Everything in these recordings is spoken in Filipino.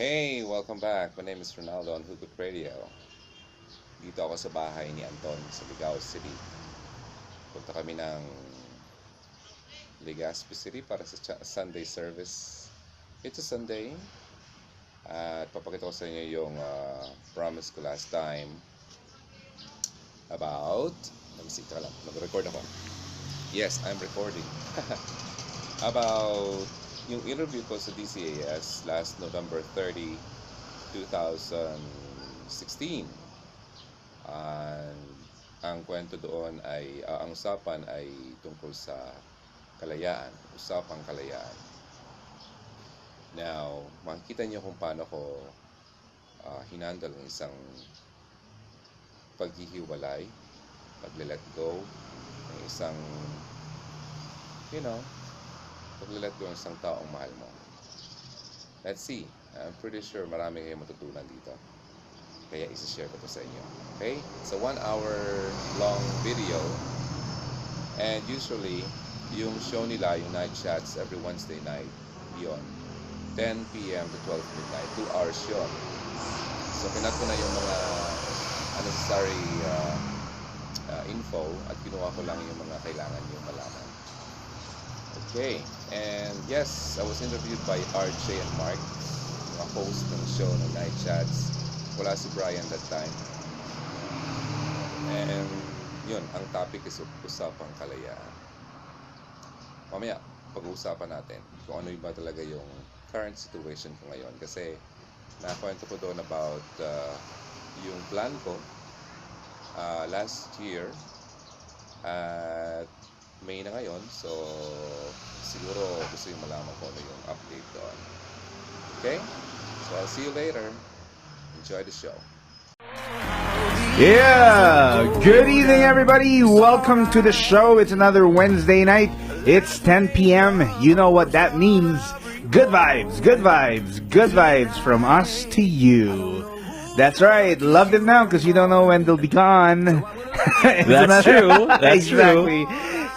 Hey, welcome back. My name is Ronaldo on Hugot Radio. Dito ako sa bahay ni Anton sa Ligao City. Punta kami ng Legazpi City para sa Sunday service. It's a Sunday. At papakita ko sa inyo yung promise ko last time about... Let me see, teka lang. Nag-record ako. Yes, I'm recording. About yung interview ko sa DCAS last November 30, 2016. And ang kwento doon ay, ang usapan ay tungkol sa Kalayaan. Usapang Kalayaan. Now, makikita niyo kung paano ko hinandle ng isang paghihiwalay, pag-let go, ng isang, pag-let go ng isang taong mahal mo. Let's see. I'm pretty sure marami kayong matutunan dito. Kaya isa-share ko to sa inyo. Okay? It's a 1-hour long video. And usually, yung show nila, yung night chats, every Wednesday night, yun. 10 p.m. to 12 midnight. 2 hours yun. So, pinat ko na yung mga unnecessary info at kinuha ko lang yung mga kailangan nyo malaman. Okay. And yes, I was interviewed by RJ and Mark, mga host ng show ng Night Chats. Wala si Brian that time. And yun, ang topic is Usapang Kalayaan. Mamaya, pag-uusapan natin kung ano ba talaga yung current situation ko ngayon. Kasi nakwento ko doon about yung plan ko last year at May na ngayon. So, siguro gusto yung malaman ko ano yung update doon. Okay? So, I'll see you later. Enjoy the show. Yeah! Good evening, everybody. Welcome to the show. It's another Wednesday night. It's 10 p.m. You know what that means. Good vibes, good vibes, good vibes from us to you. That's right. Love them now because you don't know when they'll be gone. That's true. That's exactly.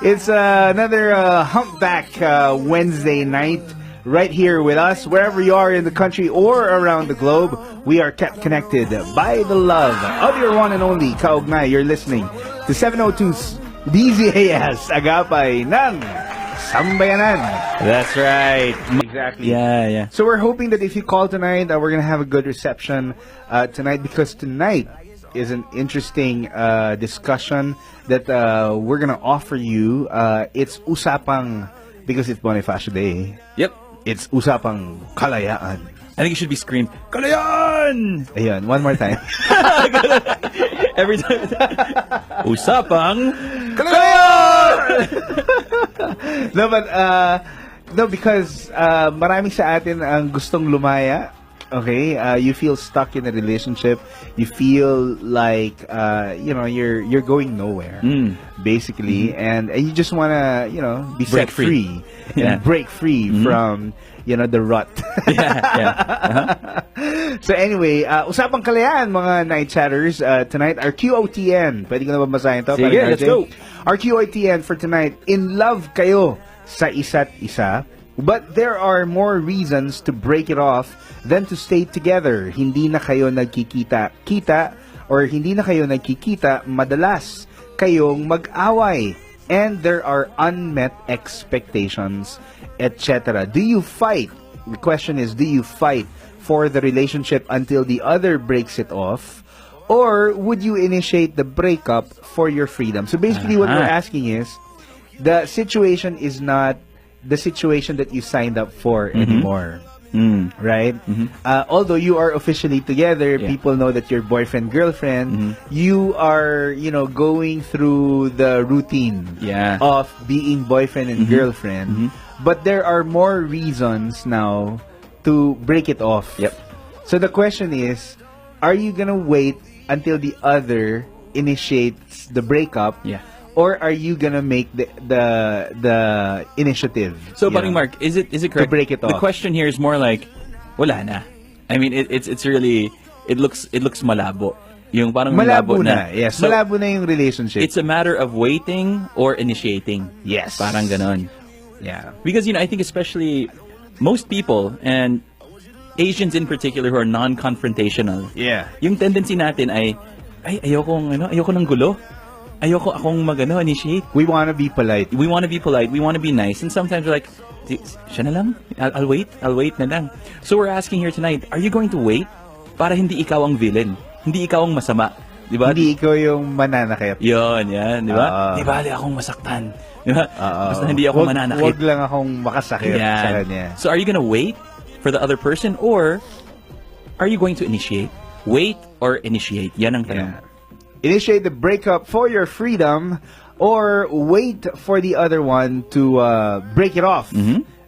It's another humpback Wednesday night right here with us. Wherever you are in the country or around the globe, we are kept connected by the love of your one and only kaugnay. You're listening to 702's DZAS Agapay ng Sambayanan. That's right. Exactly. Yeah. So we're hoping that if you call tonight, we're going to have a good reception tonight, because tonight is an interesting discussion that we're going to offer you. It's Usapang, because it's Bonifacio Day. Yep. It's Usapang Kalayaan. I think it should be screamed, Kalayaan! Ayun, one more time. Every time. Usapang Kalayaan! No, but no, because maraming sa atin ang gustong lumaya. Okay, you feel stuck in a relationship. You feel like you're going nowhere, basically, and you just wanna be set free and break free from the rut. So anyway, Usapang Kalayaan, mga night chatters. Tonight, our QOTN. Pwede ko na ba basahin to? Sige, let's go. Our QOTN for tonight: in love kayo sa isa't isa, but there are more reasons to break it off than to stay together. Hindi na kayo nagkikita or hindi na kayo nagkikita, madalas kayong mag-away, and there are unmet expectations, etc. Do you fight? The question is, do you fight for the relationship until the other breaks it off, or would you initiate the breakup for your freedom? So basically what we're asking is, the situation is not the situation that you signed up for anymore. Right? Although you are officially together, people know that you're boyfriend, girlfriend, you are, going through the routine of being boyfriend and girlfriend. But there are more reasons now to break it off. Yep. So the question is, are you gonna wait until the other initiates the breakup? Yeah. Or are you gonna make the initiative? So, Buddy Mark, is it correct to break it off? The question here is more like, wala na. I mean, it's really, it looks malabo. Yung parang malabo na. Yes, so, malabo na yung relationship. It's a matter of waiting or initiating. Yes. Parang ganon. Yeah. Because I think especially most people, and Asians in particular who are non-confrontational. Yeah. Yung tendency natin ay ayoko ng gulo. Ayoko akong initiate. We want to be polite. We want to be polite. We want to be nice. And sometimes we're like, siya na lang? I'll wait. I'll wait na lang. So we're asking here tonight, are you going to wait para hindi ikaw ang villain? Hindi ikaw ang masama? Diba? Hindi ikaw yung mananakit. Yan. Diba? Di bali akong masaktan. Diba? Basta hindi ako mananakit. Wag lang akong makasakit sa kanya. So are you gonna wait for the other person or are you going to initiate? Wait or initiate? Yan ang tanong. Yeah. Initiate the breakup for your freedom or wait for the other one to break it off.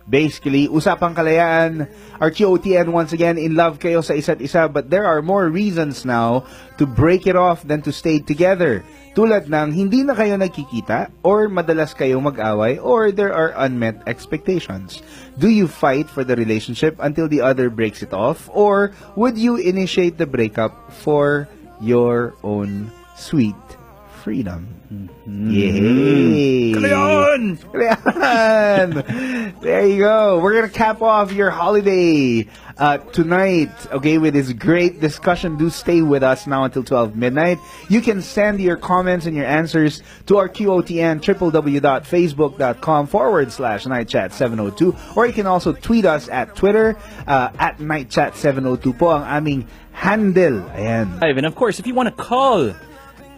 Basically, Usapang Kalayaan, our QOTN once again, in love kayo sa isa't isa, but there are more reasons now to break it off than to stay together. Tulad ng hindi na kayo nagkikita or madalas kayong mag-away or there are unmet expectations. Do you fight for the relationship until the other breaks it off or would you initiate the breakup for your own sweet freedom? Yay! Kalayaan! Kalayaan! There you go. We're gonna cap off your holiday tonight, okay, with this great discussion. Do stay with us now until 12 midnight. You can send your comments and your answers to our QOTN, www.facebook.com/nightchat702, or you can also tweet us at Twitter, at nightchat702 po ang aming handle. Ayan. And of course, if you want to call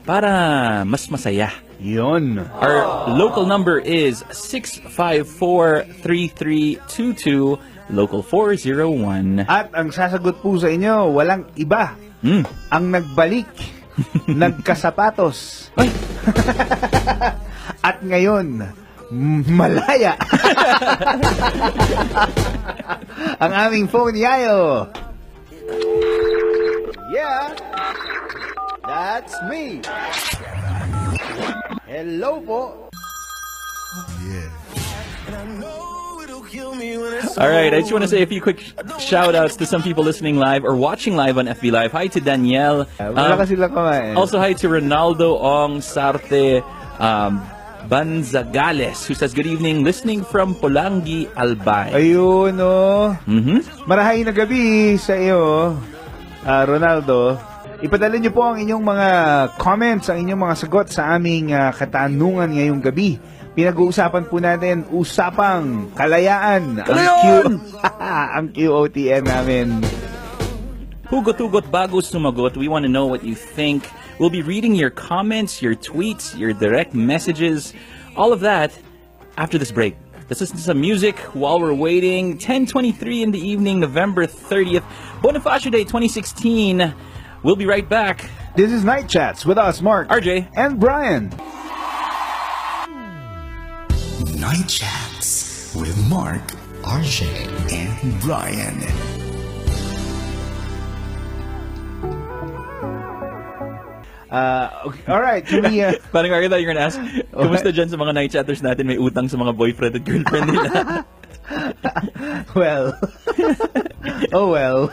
para mas masaya, Yun. our local number is 654-3322, local 401. At ang sasagot po sa inyo, walang iba. Ang nagbalik, nagkasapatos. Ay! At ngayon, malaya. Ang aming phone yayo. Yeah. That's me. Hello po. All right, I just want to say a few quick shout-outs to some people listening live or watching live on FB Live. Hi to Danielle. Wala kasi lang kumain. Also, hi to Ronaldo Ong Sarte Banzagales, who says, good evening, listening from Pulangi, Albay. Ayun, no. Marahay na gabi sa iyo, Ronaldo. Ipadala niyo po ang inyong mga comments, ang inyong mga sagot sa aming katanungan ngayong gabi. Pinag-uusapan po natin, Usapang Kalayaan. Ang QOTN namin. Hugot-hugot bago sumagot. We want to know what you think. We'll be reading your comments, your tweets, your direct messages, all of that after this break. Let's listen to some music while we're waiting. 10:23 in the evening, November 30th, Bonifacio Day 2016. We'll be right back. This is Night Chats with us, Mark, RJ, and Brian. Night Chats with Mark, RJ, and Brian. Okay, all right. Can we, parang I thought you're gonna ask, kumusta dyan sa mga night chatters natin may utang sa mga boyfriend at girlfriend nila? well. Oh well.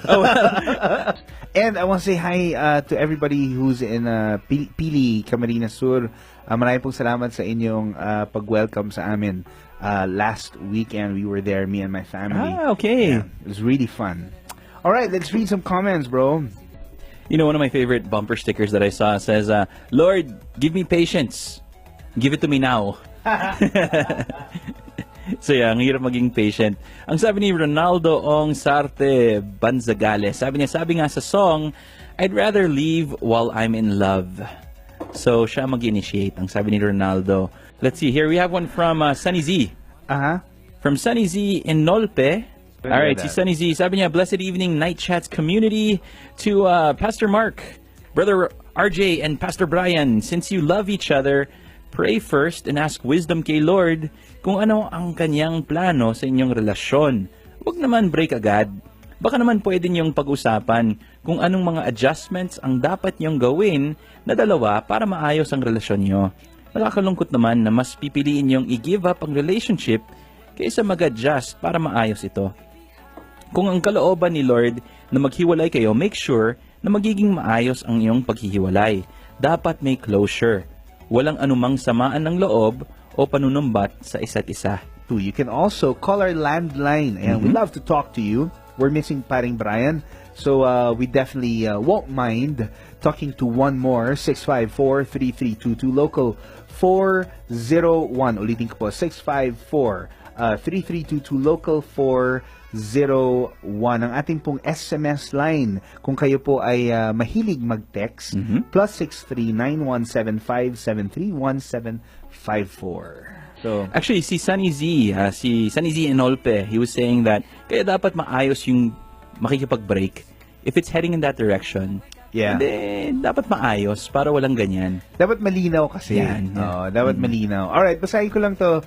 And I want to say hi to everybody who's in Pili, Camarines Sur. Maraming pong salamat sa inyong pag-welcome sa amin. Last weekend, we were there, me and my family. Okay. Yeah, it was really fun. All right, let's read some comments, bro. You know, one of my favorite bumper stickers that I saw says, Lord, give me patience. Give it to me now. So yeah, ang hirap maging patient. Ang sabi ni Ronaldo Ong Sarte Banzagales, sabi nga sa song, I'd rather leave while I'm in love. So siya mag-initiate, ang sabi ni Ronaldo. Let's see, here we have one from Sunny Z. From Sunny Z in Nolpe. Alright, si Sunny Z, sabi niya, blessed evening Night Chats community to Pastor Mark, Brother RJ, and Pastor Brian. Since you love each other, pray first and ask wisdom kay Lord kung ano ang kanyang plano sa inyong relasyon. Huwag naman break agad. Baka naman pwede niyong pag-usapan kung anong mga adjustments ang dapat niyong gawin na dalawa para maayos ang relasyon niyo. Nakakalungkot naman na mas pipiliin niyong i-give up ang relationship kaysa mag-adjust para maayos ito. Kung ang kalooban ni Lord na maghiwalay kayo, make sure na magiging maayos ang iyong paghihiwalay. Dapat may closure. Walang anumang samaan ng loob o panunumbat sa isa't isa. You can also call our landline and we'd love to talk to you. we're missing paring Brian. So we definitely won't mind talking to one more. 654-3322 local 401. Ulitin ko po, 654-3322 local 401. Ang ating pong SMS line kung kayo po ay mahilig mag-text, +63 9175731754. So, actually, si Sunny Z Enolpe, he was saying that kaya dapat maayos yung makikipag-break. If it's heading in that direction, then dapat maayos para walang ganyan. Dapat malinaw kasi. Dapat malinaw. Alright, basahin ko lang to.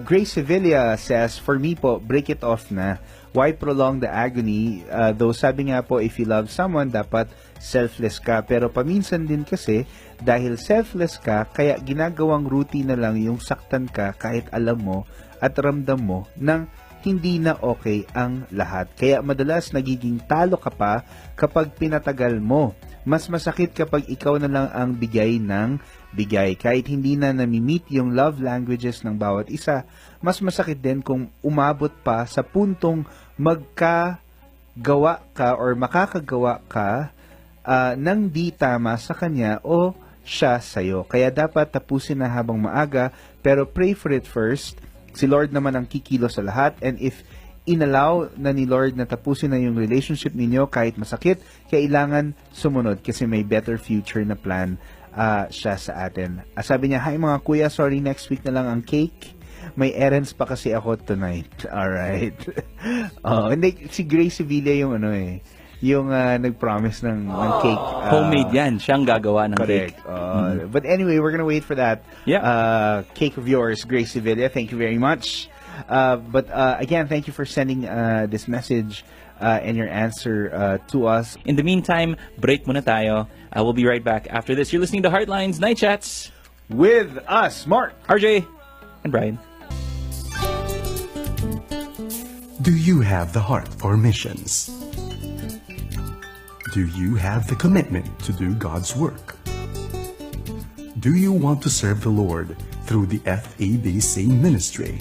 Grace Sevilla says, for me po, break it off na. Why prolong the agony? Though sabi nga po, if you love someone, dapat selfless ka. Pero paminsan din kasi, dahil selfless ka, kaya ginagawang routine na lang yung saktan ka kahit alam mo at ramdam mo ng hindi na okay ang lahat. Kaya madalas nagiging talo ka pa kapag pinatagal mo. Mas masakit kapag ikaw na lang ang bigay ng bigay. Kahit hindi na nami-meet yung love languages ng bawat isa, mas masakit din kung umabot pa sa puntong magkagawa ka or makakagawa ka ng di tama sa kanya o siya sa'yo. Kaya dapat tapusin na habang maaga, pero pray for it first. Si Lord naman ang kikilo sa lahat, and if inallow na ni Lord na tapusin na yung relationship ninyo kahit masakit, kailangan sumunod kasi may better future na plan siya sa atin. Sabi niya, hi mga kuya, sorry, next week na lang ang cake. May errands pa kasi ako tonight. Alright. Hindi, si Grace Sevilla yung yung nag-promise ng cake. Homemade yan. Siyang gagawa ng correct. cake. But anyway, we're gonna wait for that cake of yours, Grace Sevilla. Thank you very much. But again, thank you for sending this message and your answer to us. In the meantime, break muna tayo. We'll be right back after this. You're listening to Heartlines Night Chats with us, Mark, RJ, and Brian. Do you have the heart for missions? Do you have the commitment to do God's work? Do you want to serve the Lord through the FEBC ministry?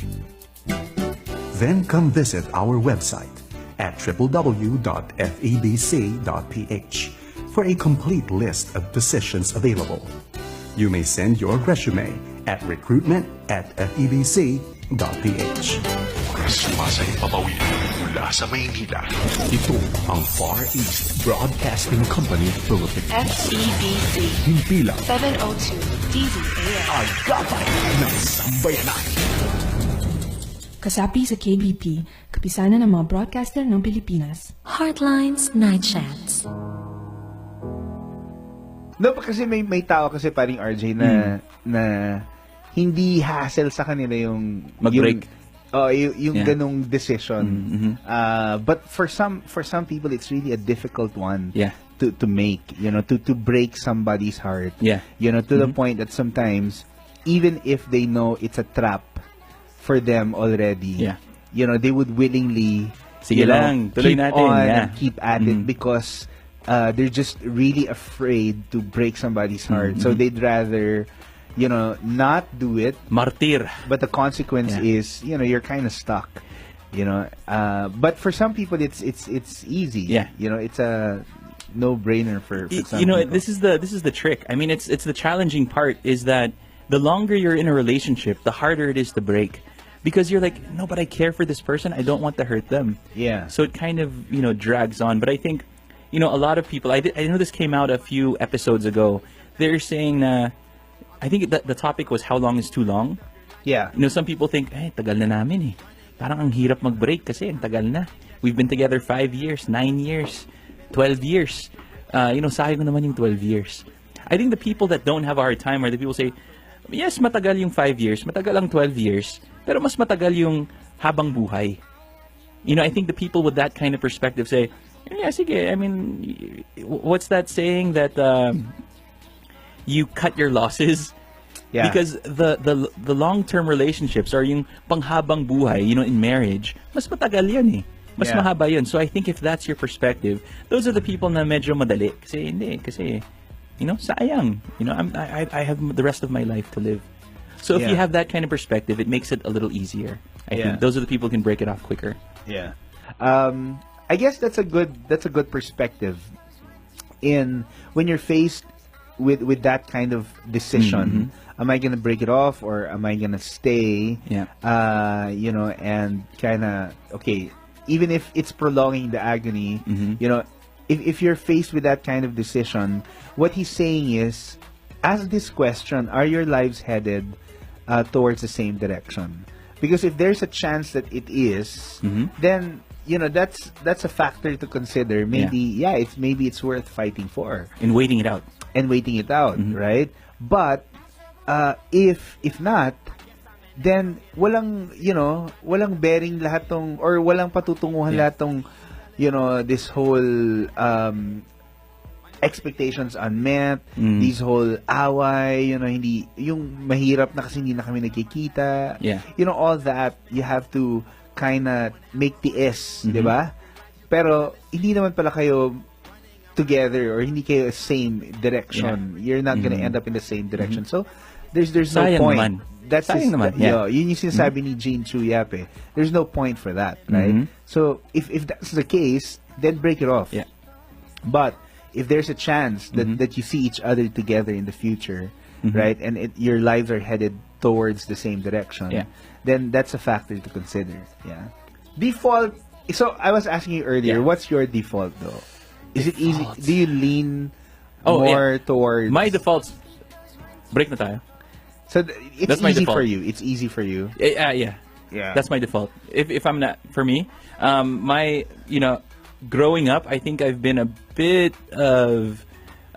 Then come visit our website at www.febc.ph for a complete list of positions available. You may send your resume at recruitment@febc.ph. Sumasay papawin mula sa Maynila. Ito ang Far East Broadcasting Company Philippines. FEBC Himpilang 702 DZAS. Agapay ng Sambayanan. Kasapi sa KBP, kapisanan ng mga broadcaster ng Pilipinas. Heartlines Night Chats. No, kasi may tao kasi paring RJ na hindi hassle sa kanila yung mag-break. Yung ganong decision. But for some people, it's really a difficult one to make. To break somebody's heart. To the point that sometimes, even if they know it's a trap for them already, they would willingly keep on and keep at it because they're just really afraid to break somebody's heart. So they'd rather not do it. Martir. But the consequence is, you're kind of stuck. But for some people, it's easy. It's a no-brainer for some people. This is the trick. I mean, it's the challenging part is that the longer you're in a relationship, the harder it is to break. Because you're like, no, but I care for this person. I don't want to hurt them. Yeah. So it kind of, drags on. But I think, a lot of people, I know this came out a few episodes ago. They're saying, I think the topic was how long is too long. Yeah. Some people think, tagal na namin eh. Parang ang hirap mag-break kasi ang tagal na. We've been together 5 years, 9 years, 12 years. Sayang naman yung 12 years. I think the people that don't have a hard time are the people say, yes, matagal yung 5 years, matagal ang 12 years, pero mas matagal yung habang buhay. I think the people with that kind of perspective say, yeah, sige, I mean, what's that saying that you cut your losses? Yeah. Because the long-term relationships are yung panghabang buhay, in marriage, mas matagal yan eh. Mas mahaba yun. So I think if that's your perspective, those are the people na medyo madali. Kasi hindi, sayang. I have the rest of my life to live. So if you have that kind of perspective, it makes it a little easier. I think those are the people who can break it off quicker. Yeah. I guess that's a good perspective in when you're faced with that kind of decision. Am I gonna break it off or am I gonna stay? Yeah. You know, and kind of okay. Even if it's prolonging the agony, you know, if you're faced with that kind of decision, what he's saying is, ask this question: are your lives headed towards the same direction? Because if there's a chance that it is, then you know that's a factor to consider. Maybe maybe it's worth fighting for And waiting it out. right? But if not, then walang bearing lahat tong, or walang patutunguhan lahat tong, you know, this whole expectations unmet, these whole away, you know, hindi yung mahirap na kasi hindi na kami nagkikita. You know, all that you have to kind of make tiis, di ba? Pero hindi naman pala kayo together or hindi kayo same direction. You're not gonna end up in the same direction. So there's no Sayang point. naman. That's Sayang naman. Yeah. yun yung sinasabi ni Jean Chu Yap eh. There's no point for that, right? So if that's the case, then break it off. Yeah. But if there's a chance that you see each other together in the future, right, and your lives are headed towards the same direction, then that's a factor to consider. Yeah. Default. So I was asking you earlier, what's your default though? Is it easy? Do you lean more towards my defaults? Break na tayo. So it's That's my easy default. for you. It's easy for you. Yeah. That's my default. If I'm not, for me, my, you know, growing up, I think I've been a bit of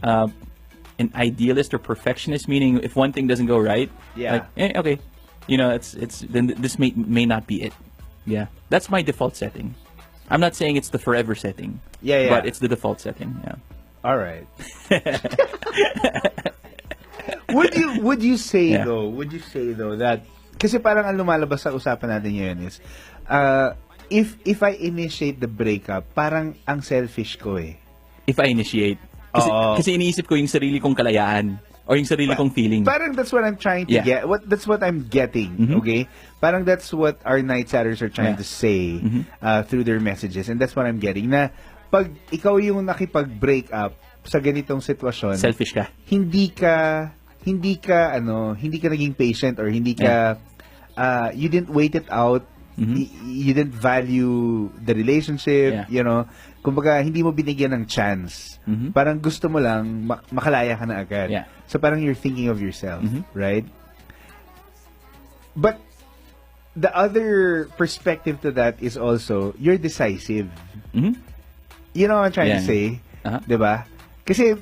an idealist or perfectionist, meaning if one thing doesn't go right, like, okay, you know, it's then this may not be it. Yeah, that's my default setting. I'm not saying it's the forever setting. Yeah. But it's the default setting. Yeah. All right. Would you say though? Would you say though that kasi parang ang lumalabas sa usapan natin ngayon is if I initiate the breakup, parang ang selfish ko eh. If I initiate. Kasi iniisip ko yung sarili kong kalayaan or yung sarili kong feeling. Parang that's what I'm trying to get. That's what I'm getting, okay? Parang that's what our night chatters are trying to say through their messages, and that's what I'm getting. Na pag ikaw yung nakipag-break up sa ganitong sitwasyon, selfish ka. Hindi ka naging patient or hindi ka you didn't wait it out. You didn't value the relationship, you know. Kumbaga, hindi mo binigyan ng chance. Parang gusto mo lang makalaya ka na agad. So parang you're thinking of yourself, right? But the other perspective to that is also you're decisive. You know what I'm trying to say? Diba? Kasi,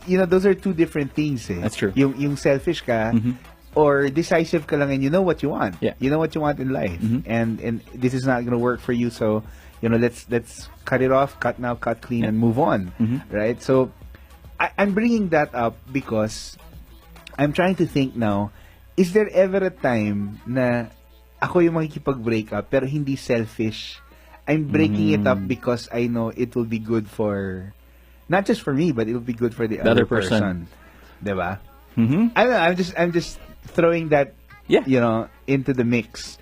you know, those are two different things eh. That's true. Yung selfish ka, or decisive ka lang and you know what you want. You know what you want in life. And this is not gonna work for you, so you know, let's cut it off, cut now, cut clean, and move on. Right? So I'm bringing that up because I'm trying to think now, is there ever a time na ako yung makikipag-break up pero hindi selfish? I'm breaking it up because I know it will be good for, not just for me, but it will be good for the other person. Diba? I don't know, I'm just throwing that, you know, into the mix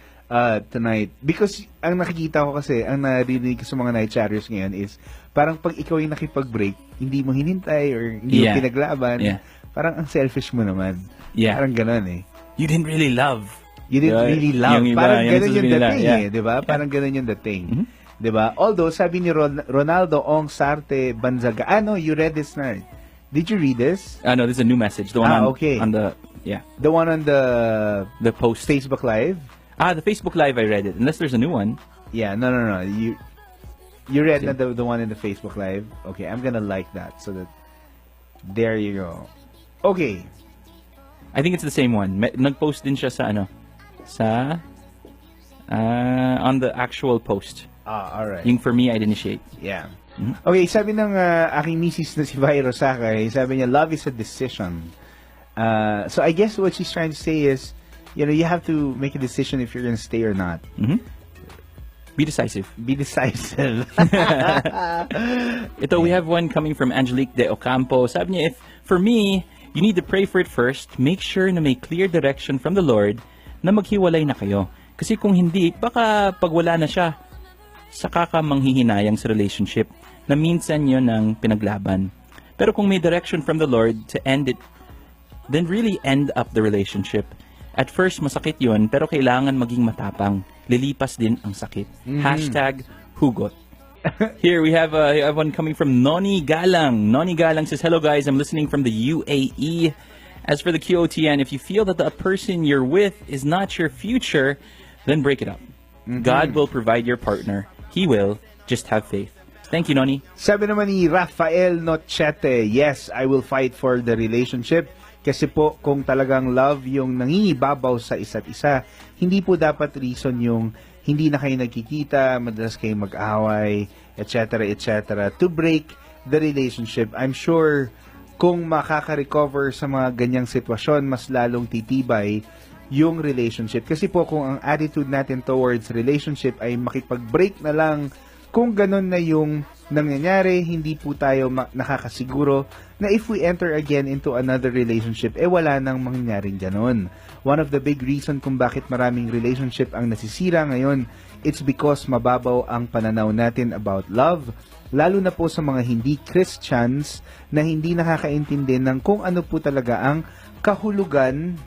tonight. Because ang nakikita ko kasi, ang narinig ko sa mga night chatters ngayon is, parang pag ikaw yung nakipag-break, hindi mo hinintay or hindi mo pinaglaban, parang ang selfish mo naman. Parang ganun eh. You didn't really love. You didn't really love. Yung iba, parang ganun yung dating eh, di ba? Parang ganun yung dating. Di ba? Although, sabi ni Ronaldo Ong Sarte Banzaga, no, you read this na. Did you read this? No, this is a new message. The one on the, the one on the post. Facebook Live? The Facebook Live, I read it. Unless there's a new one. Yeah, no. You read the one in the Facebook Live? Okay, I'm gonna like that. So that, there you go. Okay. I think it's the same one. Nag-post din siya sa on the actual post. Alright. Yung for me, I'd initiate. Yeah. Okay, sabi ng aking misis na si Vi Rosakay, sabi niya, love is a decision. So I guess what she's trying to say is, you know, you have to make a decision if you're gonna stay or not. Be decisive. Be decisive. Ito, we have one coming from Angelique de Ocampo. Sabi niya, for me, you need to pray for it first. Make sure na may clear direction from the Lord na maghiwalay na kayo. Kasi kung hindi, baka pag wala na siya, saka ka manghihinayang sa relationship na minsan yun ang pinaglaban. Pero kung may direction from the Lord to end it, then really end up the relationship. At first, masakit yun, pero kailangan maging matapang. Lilipas din ang sakit. Hashtag hugot. Here we have one coming from Noni Galang. Noni Galang says, hello guys, I'm listening from the UAE. As for the QOTN, if you feel that the person you're with is not your future, then break it up. God will provide your partner. He will. Just have faith. Thank you, Noni. Sabi naman ni Rafael Nochete, yes, I will fight for the relationship. Kasi po, kung talagang love yung nangingibabaw sa isa't isa, hindi po dapat reason yung hindi na kayo nagkikita, madalas kayo mag-away, etc., etc. To break the relationship, I'm sure kung makaka-recover sa mga ganyang sitwasyon, mas lalong titibay yung relationship. Kasi po, kung ang attitude natin towards relationship ay makipag-break na lang, kung ganun na yung nangyayari, hindi po tayo nakakasiguro na if we enter again into another relationship, wala nang mangyayaring ganun. One of the big reason kung bakit maraming relationship ang nasisira ngayon, it's because mababaw ang pananaw natin about love, lalo na po sa mga hindi Christians na hindi nakakaintindi ng kung ano po talaga ang kahulugan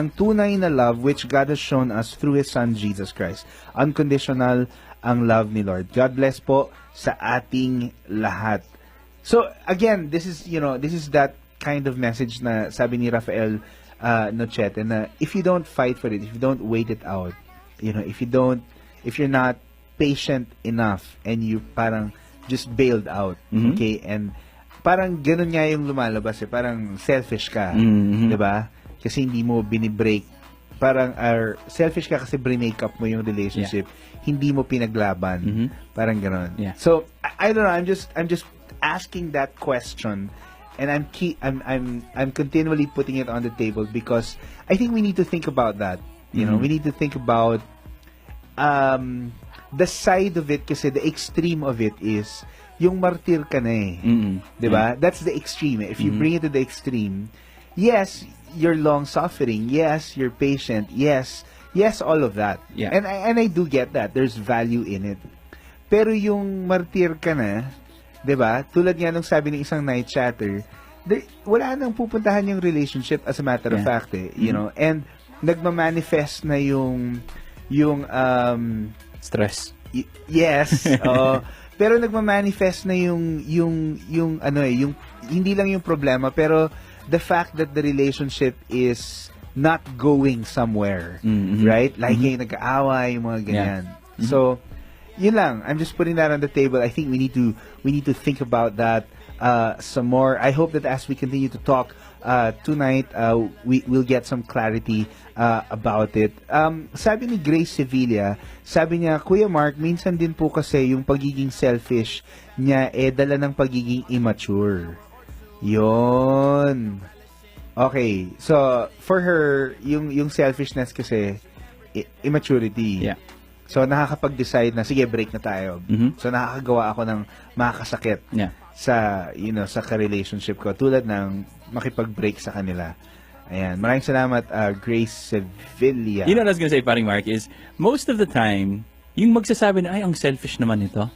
ng tunay na love which God has shown us through His Son, Jesus Christ. Unconditional ang love ni Lord. God bless po sa ating lahat. So, again, this is that kind of message na sabi ni Rafael Nochete na if you don't fight for it, if you don't wait it out, if you're not patient enough and you parang just bailed out, okay, and parang ganun nga yung lumalabas parang selfish ka, 'di ba? Kasi hindi mo binibreak, parang selfish ka kasi break up mo yung relationship, hindi mo pinaglaban, parang ganun. So I don't know, I'm just asking that question, and I'm continually putting it on the table because I think we need to think about that. You know, we need to think about the side of it, kasi the extreme of it is yung martir ka na diba? That's the extreme. If you bring it to the extreme, yes, you're long-suffering. Yes, you're patient. Yes, all of that. Yeah. And I do get that. There's value in it. Pero yung martir ka na, diba? Tulad nga nung sabi ng isang night chatter, wala nang pupuntahan yung relationship as a matter of fact, you know, and nagmamanifest na yung stress. Yes. Pero nagmamanifest na yung hindi lang yung problema, pero the fact that the relationship is not going somewhere, right? Like kayo nag-aaway, mga ganyan. So, yun lang. I'm just putting that on the table. I think we need to think about that some more. I hope that as we continue to talk tonight, we'll get some clarity about it. Sabi ni Grace Sevilla, sabi niya, Kuya Mark, minsan din po kasi yung pagiging selfish niya dala ng pagiging immature. Yon. Okay. So, for her, yung selfishness kasi, immaturity. Yeah. So, nakakapag-decide na, sige, break na tayo. So, nakakagawa ako ng makakasakit sa, sa ka-relationship ko. Tulad ng makipag-break sa kanila. Ayan. Maraming salamat, Grace Sevilla. You know what I was gonna say, paring Mark, is most of the time, yung magsasabi na, ay, ang selfish naman ito.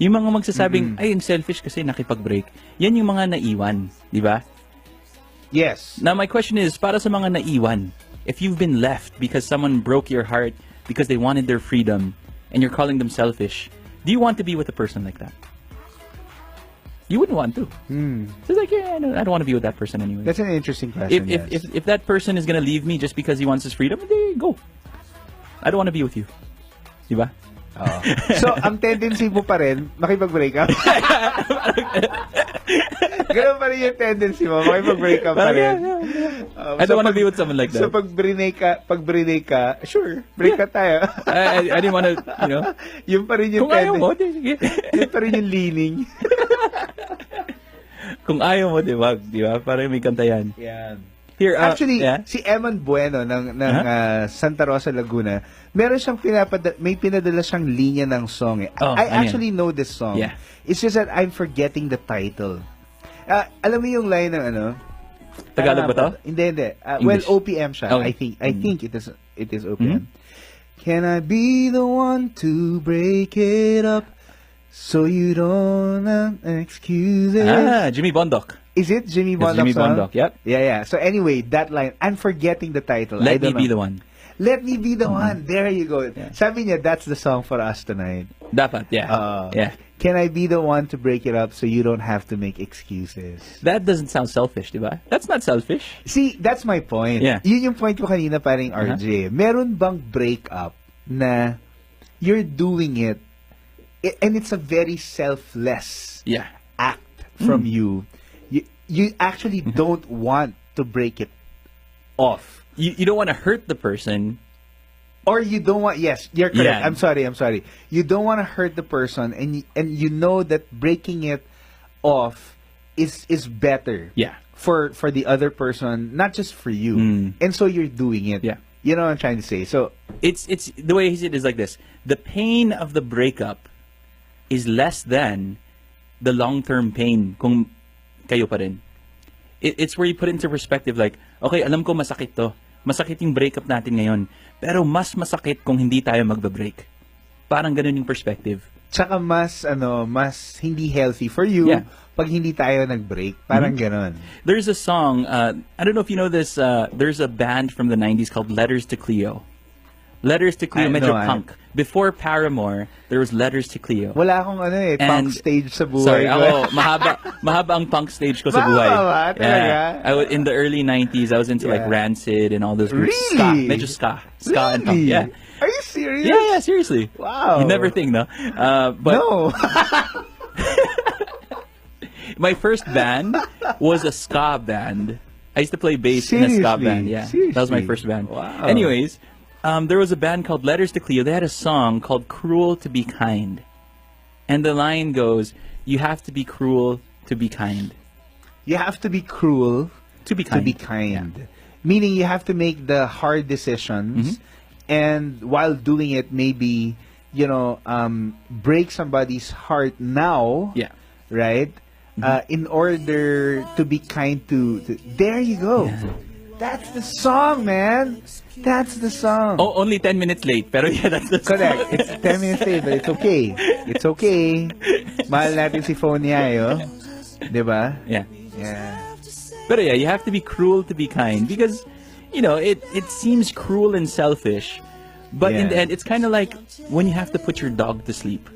Yung mga magsasabing, ay, ang selfish kasi nakipag-break. Yan yung mga naiwan. Di ba? Yes. Now, my question is, para sa mga naiwan, if you've been left because someone broke your heart because they wanted their freedom and you're calling them selfish, do you want to be with a person like that? You wouldn't want to. So it's like, yeah, I don't want to be with that person anyway. That's an interesting question. If that person is gonna leave me just because he wants his freedom, then go. I don't want to be with you. Diba? So, ang tendency mo pa rin, makipag-break up? Ganun pa rin yung tendency mo, makipag-break up pa rin. I don't want to be with someone like that. So, pag brinay ka, sure, break ka tayo. I didn't want to, Yun pa rin yung kung ayaw mo, yun pa rin yung leaning. Kung ayaw mo, di ba? Parang may kanta yan. Yan. Here, actually, si Eman Bueno ng Santa Rosa, Laguna, meron siyang may pinadala siyang linya ng song. I actually know this song. Yeah. It's just that I'm forgetting the title. Alam mo yung line ng Tagalog ba to? Hindi. Well, OPM siya. Okay. I think it is OPM. Can I be the one to break it up so you don't have excuses? Jimmy Bondoc. Is it Jimmy It's Bondoc Jimmy song? Bondoc, yep. Yeah. So anyway, that line, I'm forgetting the title. I Let me don't be know. the one. Let me be the one. There you go. Yeah. Sabi niya, that's the song for us tonight. Dapat, yeah. Yeah. Can I be the one to break it up so you don't have to make excuses? That doesn't sound selfish, diba? That's not selfish. See, that's my point. Yeah. Yun yung point ko kanina, paring RJ. Meron bang breakup na you're doing it and it's a very selfless Yeah. act from you. You actually don't want to break it off. You don't want to hurt the person. Or you don't want, yes, you're correct. Yeah. I'm sorry. You don't want to hurt the person and you know that breaking it off is better. Yeah. For the other person, not just for you. And so you're doing it. Yeah. You know what I'm trying to say. So It's the way he said it is like this. The pain of the breakup is less than the long-term pain kung kayo pa rin. It's where you put it into perspective like, okay, alam ko masakit to. Masakit yung breakup natin ngayon. Pero mas masakit kung hindi tayo magbe-break. Parang ganun yung perspective. tsaka mas hindi healthy for you Yeah. pag hindi tayo nag-break. Parang ganon. There's a song, I don't know if you know this, there's a band from the 90s called Letters to Cleo. Letters to Cleo, medyo punk. Before Paramore, there was Letters to Cleo. Wala akong punk stage sa buhay Sorry, ko. mahaba ang punk stage ko sa buhay. Mahaba, talaga? In the early 90s, I was into like Rancid and all those groups. Really? Medyo ska and punk. Yeah. Are you serious? Yeah, seriously. Wow. You never think, no? But No. my first band was a ska band. I used to play bass in a ska Seriously? band. Yeah, that was my first band. Wow. Anyways, there was a band called Letters to Cleo. They had a song called "Cruel to Be Kind," and the line goes, "You have to be cruel to be kind." You have to be cruel To be kind. Yeah. Meaning you have to make the hard decisions, and while doing it, maybe break somebody's heart now. Yeah. Right. In order to be kind to there you go. Yeah. That's the song, man. That's the song. Oh, only 10 minutes late. Pero yeah, that's the Correct. song. It's 10 minutes late, but it's okay. It's okay. Mahal natin si phone niya, yo. Diba? Yeah. Yeah. But yeah, you have to be cruel to be kind because, it seems cruel and selfish. But in the Yeah. end, it's kind of like when you have to put your dog to sleep.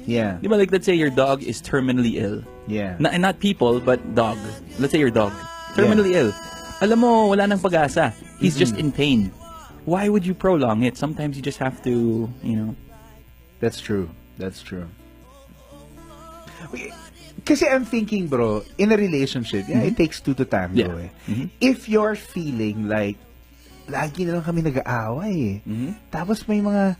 Yeah. Diba, like, let's say your dog is terminally ill. Yeah. Not people, but dog. Let's say your dog. Terminally ill. Alam mo, wala nang pag-asa. He's just in pain. Why would you prolong it? Sometimes you just have to, That's true. That's true. Kasi I'm thinking, bro, in a relationship, it takes two to tango. Yeah. Eh. If you're feeling like, lagi na lang kami nag-aaway eh. Tapos may mga,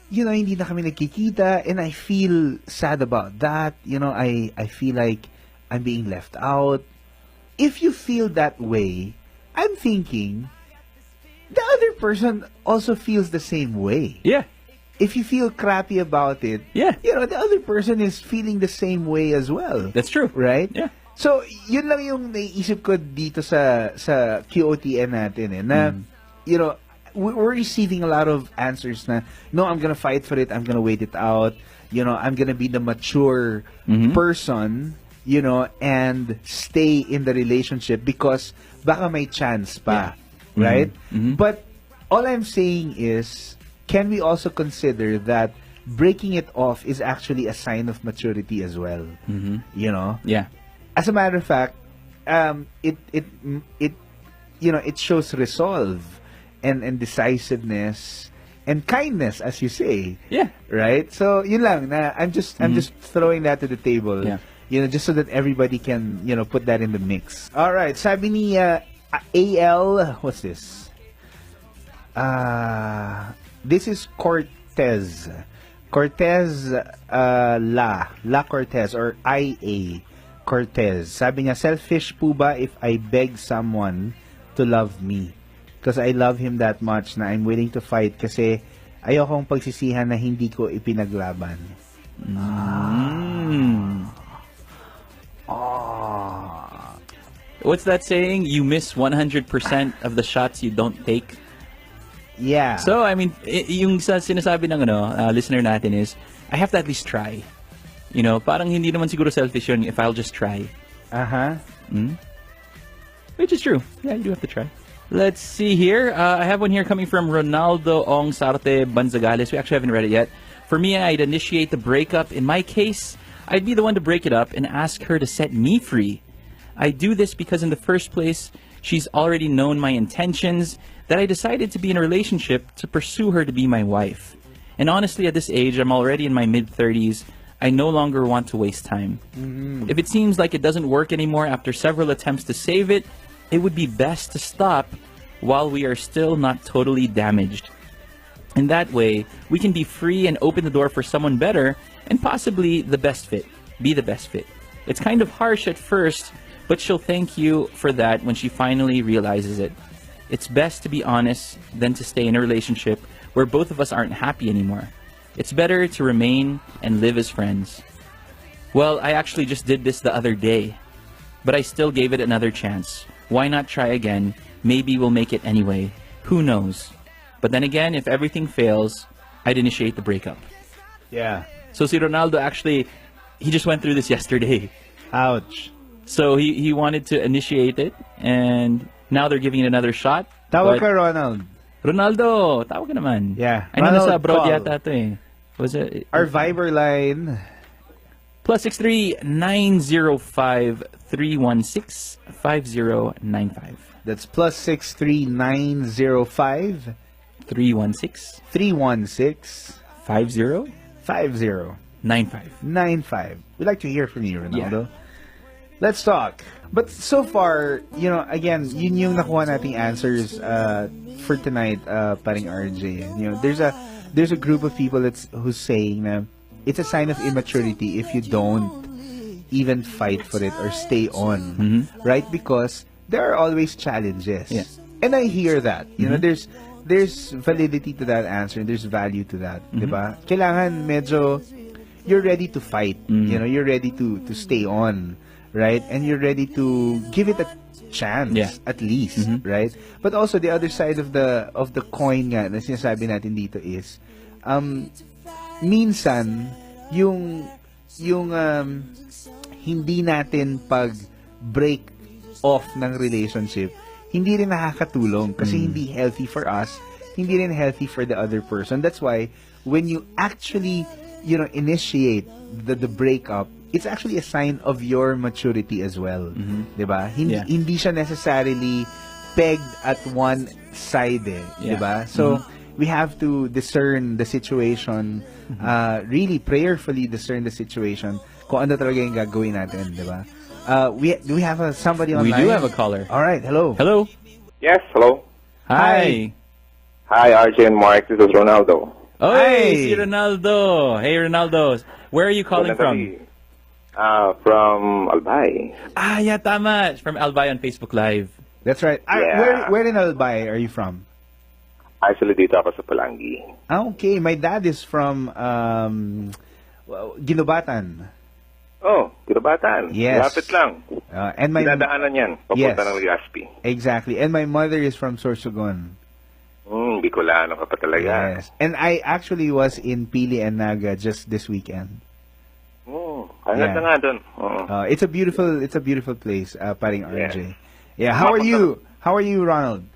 hindi na kami nagkikita, and I feel sad about that. I feel like I'm being left out. If you feel that way, I'm thinking, the other person also feels the same way. Yeah. If you feel crappy about it, Yeah. the other person is feeling the same way as well. That's true. Right? Yeah. So, yun lang yung naiisip ko dito sa QOTN natin eh, na, we're receiving a lot of answers na, no, I'm gonna fight for it, I'm gonna wait it out, I'm gonna be the mature person, and stay in the relationship because baka may chance pa, right? But all I'm saying is, can we also consider that breaking it off is actually a sign of maturity as well? Yeah. As a matter of fact, it shows resolve and decisiveness and kindness, as you say. Yeah. Right? So, yun lang. I'm just throwing that to the table. Yeah. Just so that everybody can, put that in the mix. All right. Sabi ni AL, what's this? This is Cortez. Cortez La Cortez or IA Cortez. Sabi niya, selfish po ba if I beg someone to love me? Because I love him that much na I'm willing to fight kasi ayokong pagsisihan na hindi ko ipinaglaban. What's that saying? You miss 100% of the shots you don't take. Yeah. So, I mean, yung sa sinasabi ng listener natin is, I have to at least try. You know, parang hindi naman siguro selfish yun if I'll just try. Uh-huh. Which is true. Yeah, you do have to try. Let's see here. I have one here coming from Ronaldo Ong Sarte Banzagales. We actually haven't read it yet. For me, I'd initiate the breakup. In my case, I'd be the one to break it up and ask her to set me free. I do this because in the first place, she's already known my intentions, that I decided to be in a relationship to pursue her to be my wife. And honestly, at this age, I'm already in my mid-30s. I no longer want to waste time. If it seems like it doesn't work anymore after several attempts to save it, it would be best to stop while we are still not totally damaged. In that way, we can be free and open the door for someone better and possibly the best fit. Be the best fit. It's kind of harsh at first, but she'll thank you for that when she finally realizes it. It's best to be honest than to stay in a relationship where both of us aren't happy anymore. It's better to remain and live as friends. Well, I actually just did this the other day, but I still gave it another chance. Why not try again? Maybe we'll make it anyway. Who knows? But then again, if everything fails, I'd initiate the breakup. Yeah. So si Ronaldo actually, he just went through this yesterday. Ouch. So he wanted to initiate it, and now they're giving it another shot. Tawag but- ka, Ronald. Ronaldo, tawag ka naman. Yeah. I know nasa Ronald, abroad call. yata ito eh. Was it? Our Viber line. +63 905 316 5095. That's +63 905 316 316 50 50 95. 95. We'd like to hear from you, Ronaldo. Let's talk. But so far, you know, again, yun yung nakuha nating answers for tonight, paring RJ. You know, there's a group of people who's saying na it's a sign of immaturity if you don't even fight for it or stay on, right? Because there are always challenges. Yeah. And I hear that. You know, there's validity to that answer and there's value to that, 'di ba? Kailangan medyo you're ready to fight, you know, you're ready to stay on, right? And you're ready to give it a chance at least, right? But also the other side of the coin nga na sinasabi natin dito is minsan yung hindi natin pag break off ng relationship hindi rin nakakatulong kasi hindi healthy for us, hindi rin healthy for the other person. That's why when you actually, you know, initiate the breakup, it's actually a sign of your maturity as well. 'Di ba? Hindi siya necessarily pegged at one side, 'di ba? So we have to discern the situation, really prayerfully discern the situation kung ano talaga yung gagawin natin, 'di ba? Do we have somebody online? We do have a caller. All right, hello. Hello. Yes, hello. Hi. Hi, RJ and Mark. This is Ronaldo. Oh, Hi. si Ronaldo. Hey, Ronaldo. Where are you calling from? From Albay. Ah, yeah, tama. From Albay on Facebook Live. That's right. Yeah. Where in Albay are you from? Actually, dito ako sa Palangi. Okay, my dad is from Ginubatan. Oh, Kirabatan. Yes. Lapit lang. And my Dinadaanan yan. Papunta Yes. ng Legazpi. exactly. And my mother is from Sorsogon. Bicolano ka pa talaga. Yes. And I actually was in Pili and Naga just this weekend. Hangad na nga doon. It's a beautiful place, paring RJ. Yeah. How are you? How are you, Ronald?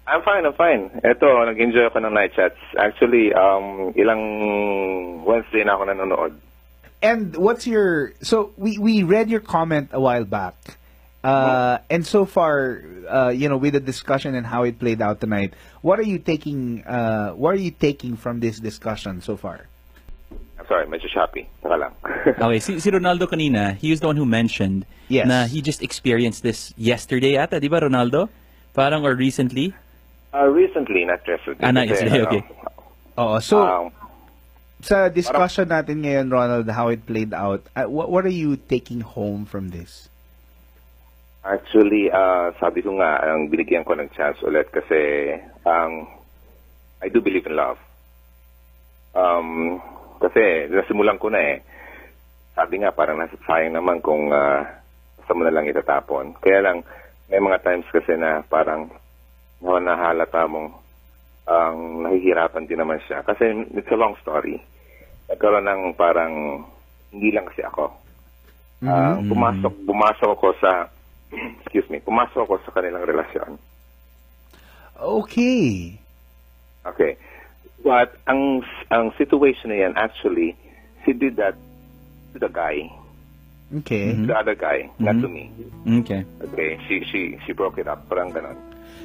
I'm fine. Eto, nag-enjoy ako ng night chats. Actually, ilang Wednesday na ako nanonood. And what's your... So, we read your comment a while back. And so far, you know, with the discussion and how it played out tonight, what are you taking from this discussion so far? I'm sorry, medyo shoppy. Saka lang. Okay, si Ronaldo kanina, he was the one who mentioned na he just experienced this yesterday ata, di ba, Ronaldo? Parang or recently? Recently, not yesterday. Not yesterday, okay. So, sa discussion natin ngayon, Ronald, how it played out, what are you taking home from this? Actually, sabi ko nga, ang binigyan ko ng chance ulit kasi I do believe in love. Kasi nasimulan ko na eh. Sabi nga, parang sayang naman kung basta mo na lang itatapon. Kaya lang, may mga times kasi na parang nahalata mong ang nahihirapan din naman siya. Kasi it's a long story. Nagkaroon ng parang, hindi lang kasi ako. Pumasok ako sa, pumasok ako sa kanilang relasyon. Okay. Okay. But ang situation na yan, actually, she did that to the guy. Okay. The other guy, not to me. Okay. Okay, she broke it up, parang ganon.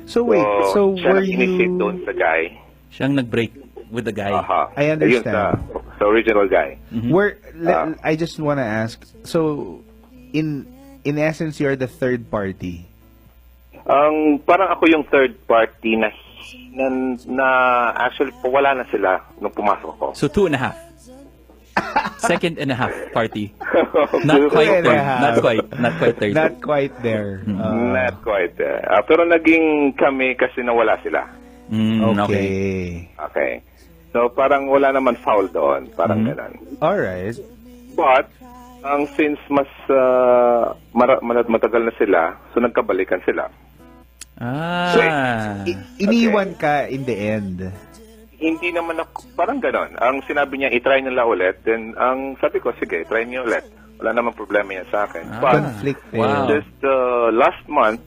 So wait, so siya were nag-initiate you... doon sa guy. Siyang nag-break with the guy. I understand. Ayun sa original guy. I just want to ask, so in essence, you're the third party. Parang ako yung third party na actually wala na sila nung pumasok ako. So 2.5. Second and a half party. Not quite third. Not quite third. Not quite there. Not quite there. Pero naging kami kasi nawala sila. Okay. Okay. So parang wala naman foul doon. Parang ganun. Alright. But, since mas matagal na sila, so nagkabalikan sila. Iniwan ka in the end. Hindi naman ako, parang ganon. Ang sinabi niya, i-try nila ulit. Then, ang sabi ko, sige, try niyo ulit. Wala namang problema yan sa akin. But, Conflicted. just last month,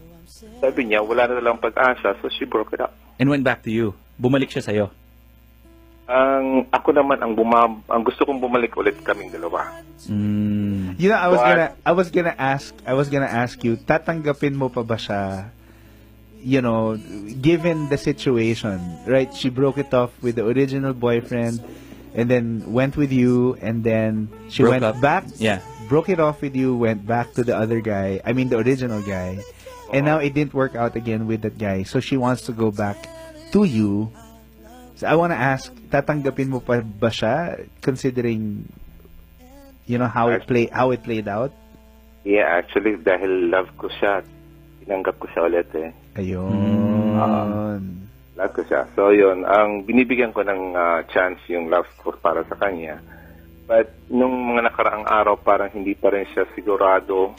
sabi niya, wala na lang pag-asa, so she broke it up. And went back to you. Bumalik siya sa'yo. Ako naman, ang gusto kong bumalik ulit kaming dalawa. You know, I was gonna ask you, tatanggapin mo pa ba siya? You know, given the situation, right? She broke it off with the original boyfriend and then went with you, and then she Broke went up. back. Yeah. Broke it off with you, went back to the other guy. I mean, the original guy. And now it didn't work out again with that guy. So she wants to go back to you. So I want to ask, tatanggapin mo pa ba siya considering, you know, how it played out? Yeah, actually, dahil love ko siya, tinanggap ko siya ulit eh. Ayun. Love ko siya. So, yun. Ang binibigyan ko ng chance yung love ko para sa kanya. But, nung mga nakaraang araw, parang hindi pa rin siya sigurado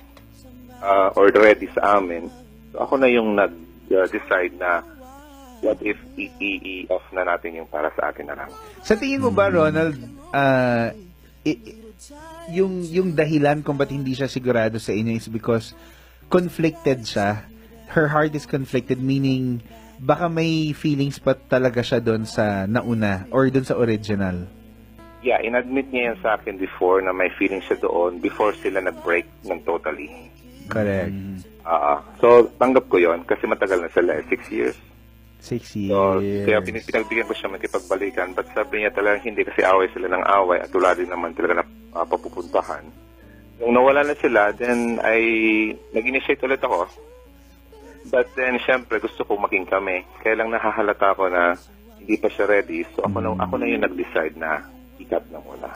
or ready sa amin. So, ako na yung nag-decide na what if i-off na natin yung para sa akin na lang. Sa tingin mo ba, Ronald, yung dahilan kung ba't hindi siya sigurado sa inyo is because conflicted siya? Her heart is conflicted, meaning baka may feelings pa talaga siya doon sa nauna or doon sa original. Yeah, inadmit niya yan sa akin before na may feelings siya doon before sila nag-break ng totally. Correct. So, tanggap ko yon kasi matagal na sila, 6 years. 6 So, years. kaya pinagbigyan ko siya makipagbalikan, but sabi niya talaga hindi kasi away sila ng away at wala din naman talaga na papupuntahan. Nung nawala na sila, then nag-initiate ulit ako. But then, syempre, gusto ko maging kami. Kaya lang nahahalata ako na hindi pa siya ready. So, ako na yung nag-decide na ikat na muna.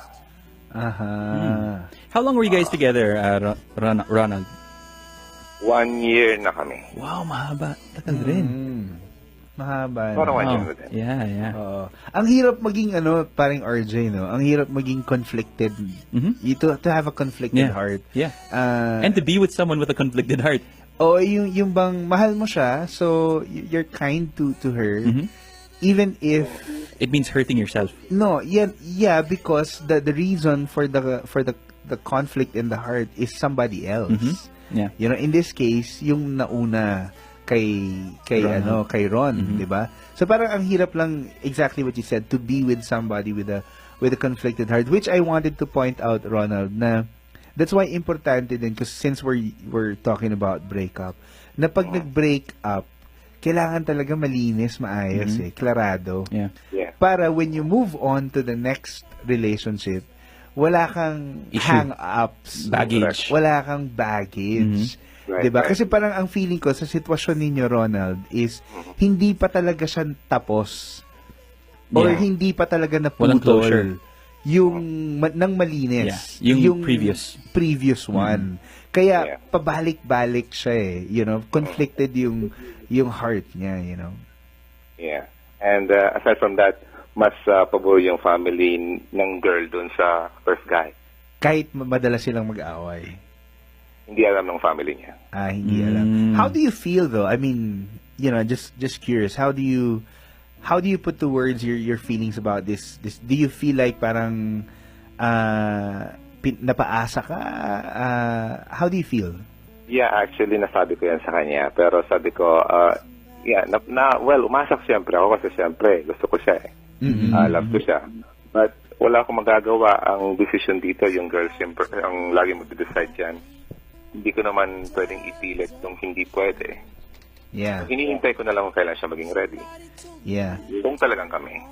How long were you guys together, Ronald? 1 year na kami. Wow, mahaba. Tagal rin. Mahaba. Parang 1 year na din. Yeah. Oo. Ang hirap maging parang RJ, no? Ang hirap maging conflicted. You to have a conflicted heart. Yeah. And to be with someone with a conflicted heart. Yung bang mahal mo siya, so you're kind to her, even if it means hurting yourself. No, yeah, because the reason for the conflict in the heart is somebody else. Yeah. You know, in this case, yung nauna kay Ron, 'di ba? So parang ang hirap lang, exactly what you said, to be with somebody with a conflicted heart, which I wanted to point out, Ronald, na that's why importante din, because since we're talking about breakup, na pag nag-break up, kailangan talaga malinis, maayos klarado. Yeah. Para when you move on to the next relationship, wala kang hang-ups. Baggage. Wala kang baggage. Diba? Kasi parang ang feeling ko sa sitwasyon ninyo, Ronald, is hindi pa talaga siya tapos. Or hindi pa talaga walang naputol. closure. Yung nang malinis. Yeah. Yung previous one. Kaya pabalik-balik siya eh. You know, conflicted yung heart niya, you know. Yeah. And aside from that, mas pabor yung family ng girl dun sa first guy. Kahit madalas silang mag-away. Hindi alam ng family niya. Hindi alam. How do you feel though? I mean, you know, just curious. How do you how do you put to words your feelings about this? Do you feel like parang napaasa ka? How do you feel? Yeah, actually, nasabi ko yan sa kanya. Pero sabi ko, well, umasak siyempre ako kasi siyempre, gusto ko siya eh. Love ko siya. But wala akong magagawa. Ang decision dito, yung girl, siyempre, ang lagi mag-decide yan. Hindi ko naman pwedeng ipilit kung hindi pwede. Yeah. Hinihintay ko na lang kung kailan siya maging ready. Yeah. Kung talagang kami.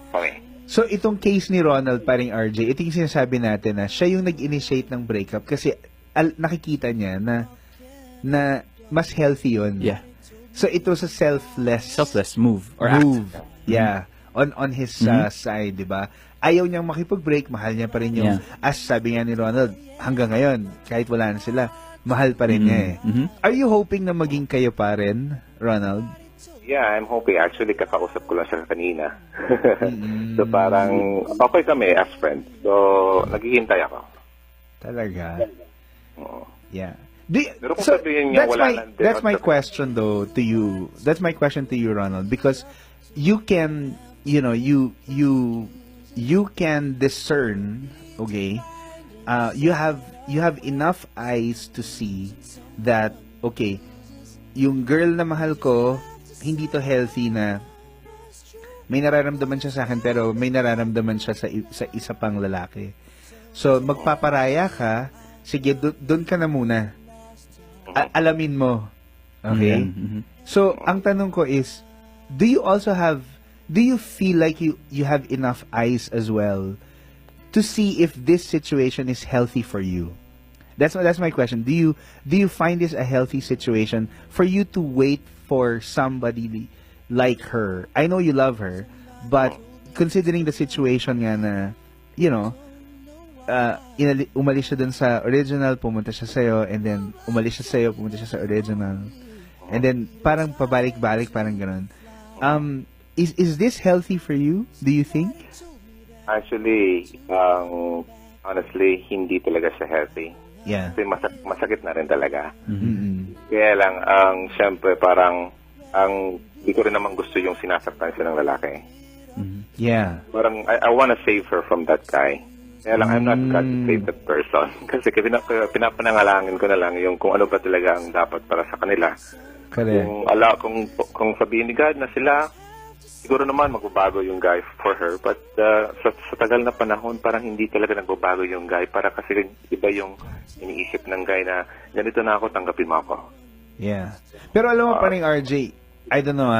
So, itong case ni Ronald, paring RJ, ito yung sinasabi natin na siya yung nag-initiate ng breakup kasi nakikita niya na mas healthy yun. Yeah. So, ito sa selfless move or move. act. Yeah. On his side, di ba? Ayaw niyang makipag-break, mahal niya pa rin yung, as sabi nga ni Ronald, hanggang ngayon, kahit wala na sila, mahal pa rin niya eh. Are you hoping na maging kayo pa rin, Ronald? Yeah, I'm hoping. Actually, kakausap ko lang siya kanina. So, parang, okay kami as friends. So, naghihintay ako. Talaga? Yeah. Pero kung sabihin niya, That's my question though to you. That's my question to you, Ronald, because you can, you can discern, okay? You have enough eyes to see that, okay, yung girl na mahal ko, hindi to healthy na may nararamdaman siya sa akin pero may nararamdaman siya sa isa pang lalaki. So, magpaparaya ka, sige, doon ka na muna. Alamin mo. Okay? So, ang tanong ko is, do you feel like you have enough eyes as well to see if this situation is healthy for you? That's my question. Do you find this a healthy situation for you to wait for somebody like her? I know you love her, but considering the situation nga na, umalis siya dun sa original, pumunta siya sa'yo, and then umalis siya sa'yo, pumunta siya sa original. And then, parang pabalik-balik, parang ganun. Is this healthy for you, do you think? Actually, honestly, hindi talaga siya healthy. Yeah. Kasi masakit na rin talaga. Kaya lang, syempre, parang, hindi ko rin naman gusto yung sinasaktan siya ng lalaki. Yeah. Parang, I wanna save her from that guy. Kaya lang, I'm not God to save that person. Kasi pinapanangalangin ko na lang yung kung ano ba talaga ang dapat para sa kanila. Correct. Kung sabihin ni God na sila, siguro naman magbabago yung guy for her. But sa tagal na panahon, parang hindi talaga nagbabago yung guy. Para kasi iba yung iniisip ng guy na ganito na ako, tanggapin mo ako. Yeah. Pero alam mo, paring RJ, I don't know,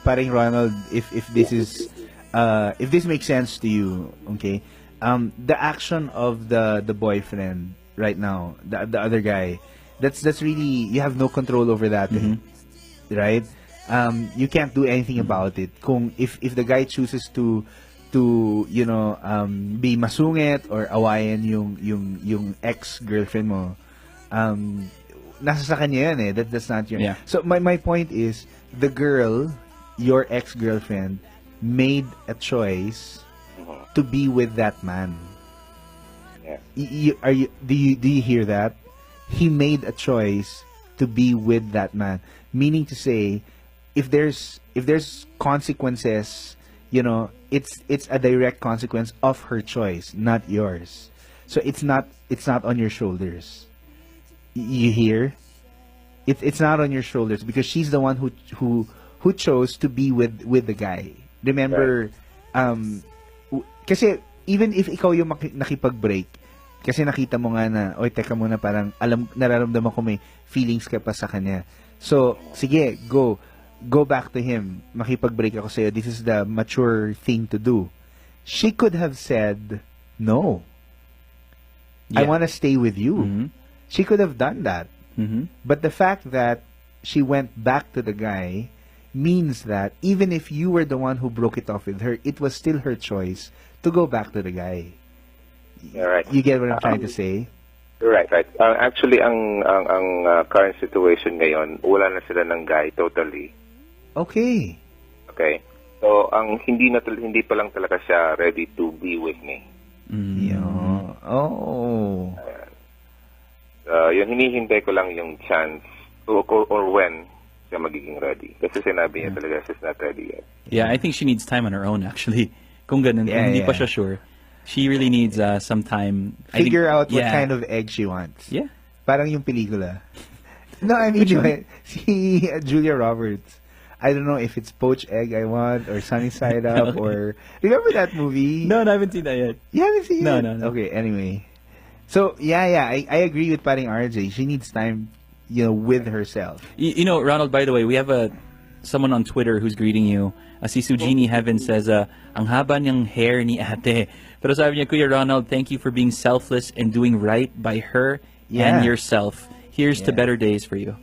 paring Ronald, if this makes sense to you, okay? The action of the boyfriend right now, the other guy, that's really, you have no control over that, right? You can't do anything about it. Kung if the guy chooses to be masungit or awayan yung ex-girlfriend mo, nasa sa kanya yan eh. That's not your... Yeah. So my point is, the girl, your ex-girlfriend, made a choice to be with that man. Yeah. Do you hear that? He made a choice to be with that man. Meaning to say, if there's consequences, it's a direct consequence of her choice, not yours. So it's not on your shoulders. You hear? It's not on your shoulders because she's the one who chose to be with the guy. Remember, kasi even if ikaw yung nakipag-break, kasi nakita mo nga na, oy, teka muna, parang nararamdaman ko may feelings ka pa sa kanya. So, sige, go back to him. Makipag-break ako sa'yo. This is the mature thing to do. She could have said, no. I want to stay with you. She could have done that. But the fact that she went back to the guy means that even if you were the one who broke it off with her, it was still her choice to go back to the guy. Right. You get what I'm trying to say? Right. Actually, ang current situation ngayon, wala na sila ng guy totally. Okay. So, hindi pa lang talaga siya ready to be with me. Oh. Yun, hinihintay ko lang yung chance or when siya magiging ready. Kasi sinabi niya talaga, she's not ready yet. Yeah, I think she needs time on her own, actually. Kung ganun, kung hindi pa siya sure. She really needs some time. Figure out what kind of egg she wants. Yeah. Parang yung pelikula. No, I mean, si Julia Roberts. I don't know if it's poached egg I want or sunny side up or... Remember that movie? No, I haven't seen that yet. You haven't seen it? No. Okay, anyway. So, I agree with paring RJ. She needs time, with herself. You know, Ronald, by the way, we have someone on Twitter who's greeting you. Si Sujini Heaven says, ang haba niyang hair ni ate. Pero sabi niya, Kuya Ronald, thank you for being selfless and doing right by her and yourself. Here's to better days for you.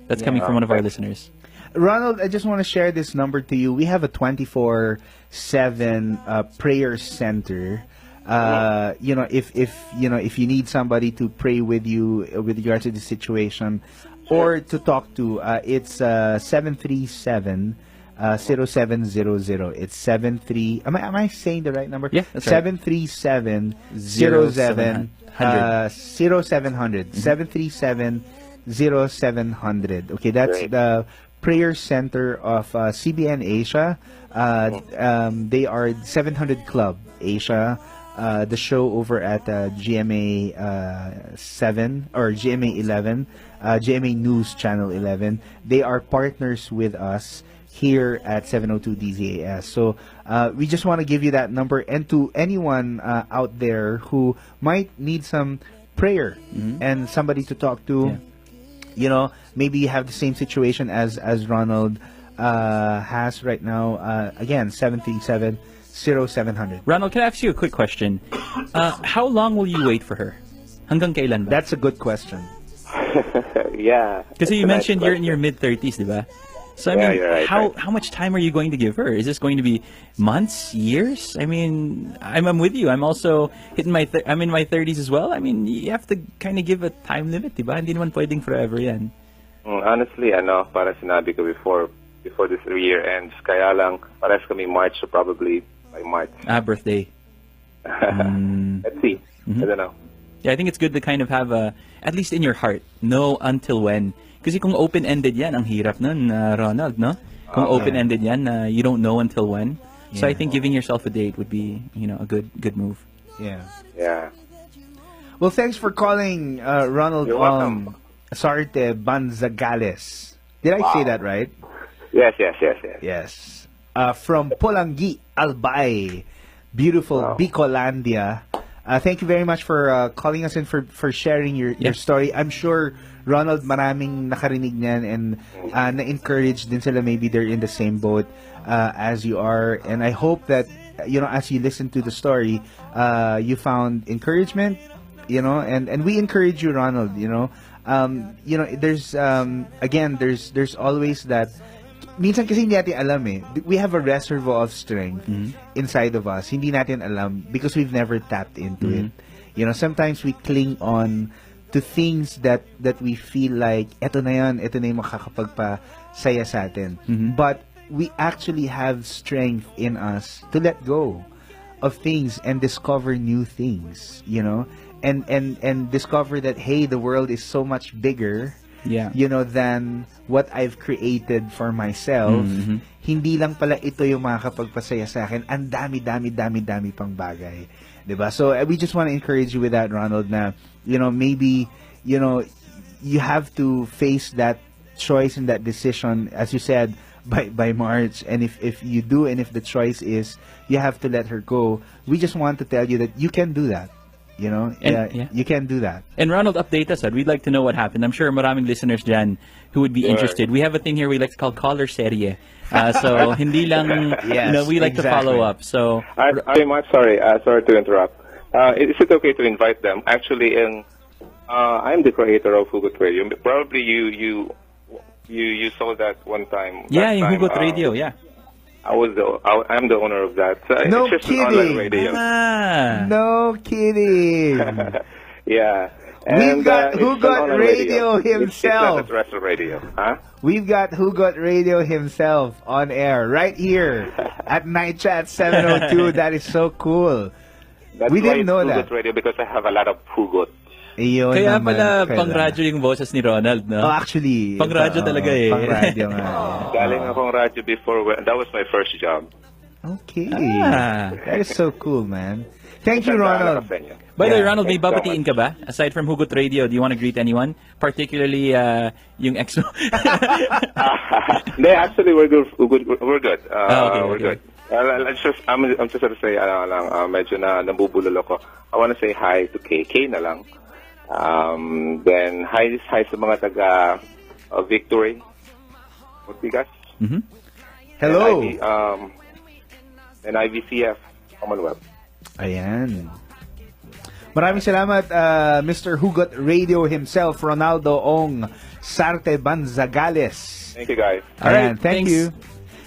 That's coming from one of our listeners. Ronald, I just want to share this number to you. We have a 24/7 prayer center. If you need somebody to pray with you with regards to the situation or to talk to, it's 737 0700. It's 73. Am I saying the right number? Yeah, that's right. 737 0700. 0700. 737 0700. Okay, that's the prayer center of CBN Asia. They are 700 Club Asia. The show over at GMA 7 or GMA 11, GMA News Channel 11. They are partners with us here at 702 DZAS. So we just want to give you that number, and to anyone out there who might need some prayer and somebody to talk to, maybe you have the same situation as Ronald has right now. Again, 737 0700. Ronald, can I ask you a quick question? How long will you wait for her? Hanggang kailan ba? That's a good question. Yeah. Because you mentioned you're in your mid-30s, di ba? So, I mean, you're right, how much time are you going to give her? Is this going to be months, years? I mean, I'm with you. I'm also hitting I'm in my 30s as well. I mean, you have to kind of give a time limit, di ba? Hindi naman pwedeng forever yan. Honestly, para sinabi ko before this year ends, kaya lang, pares kami March, so probably by March. Birthday. Let's see. I don't know. Yeah, I think it's good to kind of have at least in your heart, know until when. Kasi kung open-ended yan, ang hirap nun, Ronald, no? Kung open-ended yan, you don't know until when. So I think giving yourself a date would be, a good move. Yeah. Yeah. Well, thanks for calling, Ronald. You're welcome. Sarte Banzagales. Did I say that right? Yes. Yes. From Polangi, Albay. Beautiful Bicolandia. Thank you very much for calling us and for sharing your story. I'm sure, Ronald, maraming nakarinig niyan and na-encourage din sila. Maybe they're in the same boat as you are. And I hope that, as you listen to the story, you found encouragement, and we encourage you, Ronald, there's, again, there's always that. Minsan kasi hindi natin alam eh. We have a reservoir of strength inside of us. Hindi natin alam because we've never tapped into it. Sometimes we cling on to things that we feel like eto na yung makakapagpasaya sa atin. But we actually have strength in us to let go of things and discover new things, and discover that, hey, the world is so much bigger than what I've created for myself. Hindi lang pala ito yung makakapagpasaya sa akin. Ang dami pang bagay. Diba? So, we just want to encourage you with that, Ronald, na, maybe, you have to face that choice and that decision, as you said, by March. And if you do, and if the choice is, you have to let her go, we just want to tell you that you can do that. You can do that. And Ronald, update us. We'd like to know what happened. I'm sure maraming listeners dyan who would be interested. We have a thing here we like to call caller serie. So hindi lang, we like to follow up. So I'm sorry. Sorry to interrupt. Is it okay to invite them? Actually, I'm the creator of Hugot Radio. Probably you saw that one time. Yeah, in Hugot Radio. Yeah. I'm the owner of that. No it's just kidding. An online radio. No kidding. Yeah. We've got Hugot Radio himself. It's not a terrestrial radio, huh? We've got Hugot Radio himself on air right here at Night Chat 702. That is so cool. That's we didn't know Hugot that. Radio because I have a lot of Hugot. Iyon Kaya naman, pala kailan. pang-radyo yung boses ni Ronald, no? Oh, actually. Pang-radyo talaga eh. Pang-radyo nga. Galing akong radyo before. That was my first job. Okay. Ah. That is so cool, man. Thank you, Tandaan Ronald. ako sa inyo. By the way, Yeah. Ronald, may Thanks so babatiin ka ba? Aside from Hugot Radio, do you want to greet anyone? Particularly yung ex mo? Hindi, actually, we're good. We're good. Okay, We're okay. good. I'm just gonna say, medyo na nabubulol ako. I wanna say hi to K na lang. Then, hi sa mga taga Victory. Ortigas. Mhm. Hello. And IVCF, Commonwealth. Ayan. Maraming salamat, Mr. Hugot Radio himself, Ronaldo Ong Sarte Banzagales. Thank you, guys. Ayan, Alright, thank thanks. you.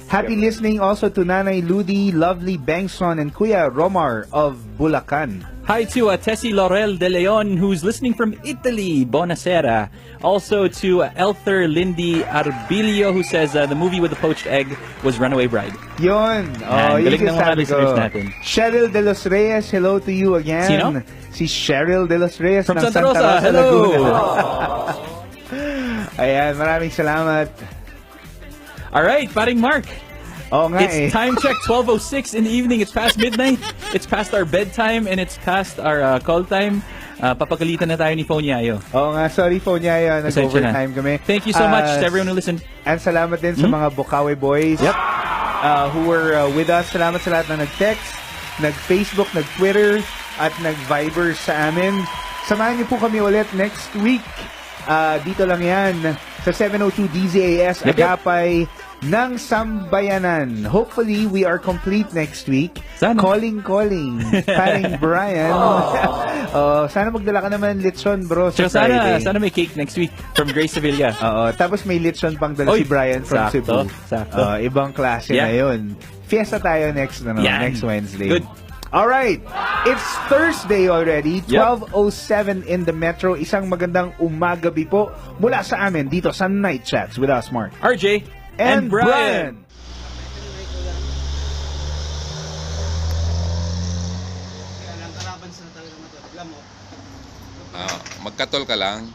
Happy listening also to Nanay Ludi, Lovely Bangson, and Kuya Romar of Bulacan. Hi to Tessie Laurel de Leon, who's listening from Italy. Buonasera. Also to Elther Lindy Arbilio, who says the movie with the poached egg was Runaway Bride. Yun. Oh, Yan, yun galing ng mga sinasabi listeners ko. natin. Cheryl De Los Reyes, hello to you again. Sino? Si Cheryl De Los Reyes From ng Santa Rosa. Hello. Laguna. Ayan, maraming salamat. All right, paring Mark. Oo nga It's time check, 12:06 in the evening. It's past midnight. It's past our bedtime and it's past our call time. Papagalitan na tayo ni Phone Yayo. Oo nga, sorry po niya yun. Pasensya na. Nag-overtime kami. Thank you so much to everyone who listened. And salamat din sa mga Bukawi boys. Yep. Who were with us. Salamat sa lahat na nag-text, nag-Facebook, nag-Twitter, at nag-Viber sa amin. Samahan niyo po kami ulit next week. Dito lang yan sa 702 DZAS Yep. Agapay ng Sambayanan. Hopefully, we are complete next week. Sana. Calling. Paring Brian. Sana magdala ka naman lechon, bro, sa So Friday. sana may cake next week from Grace Sevilla. Oo, tapos may lechon pang dala Oy, si Brian from sakto, Cebu. sakto. Ibang klase Yeah. na yun. Fiesta tayo next Yan. Wednesday. Good. All right. It's Thursday already. Yep. 12:07 in the Metro. Isang magandang umagabi po mula sa amin dito sa Night Chats with us, Mark. RJ and Brian. Magkatol ka lang.